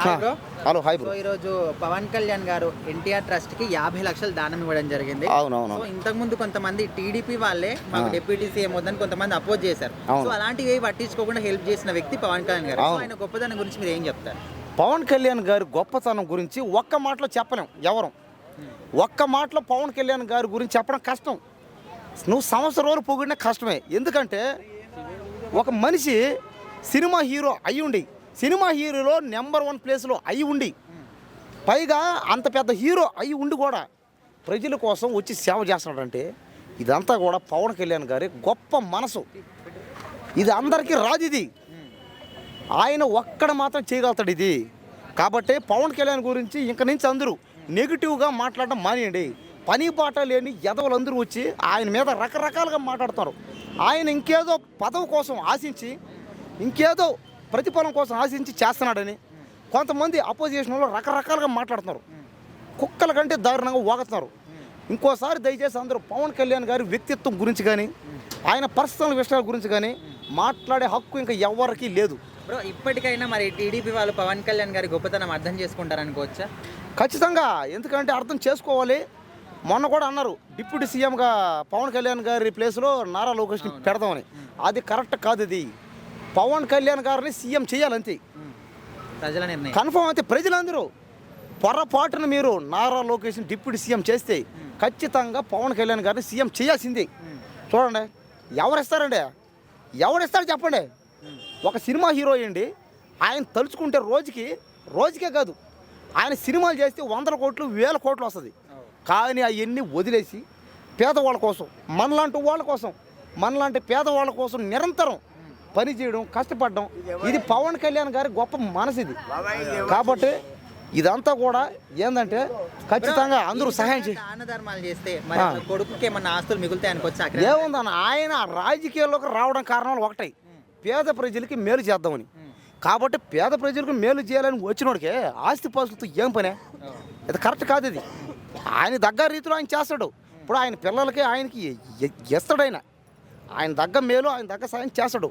Hi bro. Hello hi so bro. ఈరోజు పవన్ కళ్యాణ్ గారు NTR trust కి 50 లక్షలు దానం ఇవ్వడం జరిగింది. అవునవును. సో ఇంతకు ముందు కొంతమంది టీడీపీ వాళ్ళే మాకు డిప్యూటీ సీఎం వద్దని కొంతమంది అపోజ్ చేశారు. అవును. సో అలాంటివి పట్టించుకోకుండా హెల్ప్ చేసిన వ్యక్తి పవన్ కళ్యాణ్ గారు. సో అవును. ఆయన గొప్పదనం గురించి మీరు ఏం చెప్తారు? పవన్ కళ్యాణ్ గారి గొప్పతనం గురించి ఒక్క మాటలో చెప్పలేం ఎవరు. ఒక్క మాటలో పవన్ కళ్యాణ్ గారి గురించి చెప్పడం కష్టం. నువ్వు సంవత్సరం రోజులు పొగిడినా కష్టమే. ఎందుకంటే ఒక మనిషి సినిమా హీరో అయి ఉండి, సినిమా హీరోలో నెంబర్ 1 ప్లేస్లో అయి ఉండి, పైగా అంత పెద్ద హీరో అయి ఉండి కూడా ప్రజల కోసం వచ్చి సేవ చేస్తున్నాడంటే ఇదంతా కూడా పవన్ కళ్యాణ్ గారి గొప్ప మనసు. ఇది అందరికీ రాదు. ఇది ఆయన ఒక్కడ మాత్రం చేయగలుగుతాడు ఇది. కాబట్టి పవన్ కళ్యాణ్ గురించి ఇంక నుంచి అందరూ నెగిటివ్గా మాట్లాడడం మానేయండి. పని పాట లేని ఎదవలందరూ వచ్చి ఆయన మీద రకరకాలుగా మాట్లాడుతున్నారు. ఆయన ఇంకేదో పదవి కోసం ఆశించి, ఇంకేదో ప్రతిఫలం కోసం ఆశించి చేస్తున్నాడని కొంతమంది అపోజిషన్లో రకరకాలుగా మాట్లాడుతున్నారు. కుక్కల కంటే దారుణంగా వాగుతున్నారు. ఇంకోసారి దయచేసి అందరూ పవన్ కళ్యాణ్ గారి వ్యక్తిత్వం గురించి కానీ, ఆయన పర్సనల్ విషయాల గురించి కానీ మాట్లాడే హక్కు ఇంకా ఎవరికీ లేదు. బ్రో, ఇప్పటికైనా మరి టీడీపీ వాళ్ళు పవన్ కళ్యాణ్ గారి గొప్పతనం అర్థం చేసుకుంటారనుకోవచ్చా? ఖచ్చితంగా. ఎందుకంటే అర్థం చేసుకోవాలి. మొన్న కూడా అన్నారు డిప్యూటీ సీఎంగా పవన్ కళ్యాణ్ గారి ప్లేస్లో నారా లోకేష్ని పెడదామని. అది కరెక్ట్ కాదు. ఇది పవన్ కళ్యాణ్ గారిని సీఎం చేయాలంతే. ప్రజల నిర్ణయం కన్ఫర్మ్ అయితే ప్రజలందరూ పొరపాటున మీరు నారా లోకేష్ని డిప్యూటీ సీఎం చేస్తే ఖచ్చితంగా పవన్ కళ్యాణ్ గారిని సీఎం చేయాల్సిందే. చూడండి, ఎవరిస్తారండి? ఎవరిస్తారు చెప్పండి? ఒక సినిమా హీరో అండి, ఆయన తలుచుకుంటే రోజుకే కాదు, ఆయన సినిమాలు చేస్తే 100 కోట్లు 1000 కోట్లు వస్తుంది. కానీ అవన్నీ వదిలేసి పేదవాళ్ళ కోసం, మనలాంటి పేదవాళ్ళ కోసం నిరంతరం పని చేయడం, కష్టపడడం, ఇది పవన్ కళ్యాణ్ గారి గొప్ప మనసు ఇది. కాబట్టి ఇదంతా కూడా ఏంటంటే ఖచ్చితంగా అందరూ సహాయం చేయాలి. దాన ధర్మాలు చేస్తే మరి వాళ్ళ కొడుకుకి ఏమన్నా ఆస్తులు మిగులుతాయి అనుకోవచ్చా? ఏముందన్న, ఆయన రాజకీయాల్లోకి రావడం కారణాలు ఒకటాయి, పేద ప్రజలకి మేలు చేద్దామని. కాబట్టి పేద ప్రజలకు మేలు చేయాలని వచ్చినోడికే ఆస్తిపాస్తులతో ఏం పనే? ఇది కరెక్ట్ కాదు. ఇది ఆయన దగ్గర రీతిలో ఆయన చేస్తాడు. ఇప్పుడు ఆయన పిల్లలకి ఆయనకి ఇస్తాడు. ఆయన దగ్గర మేలు, ఆయన దగ్గర సాయం చేస్తాడు.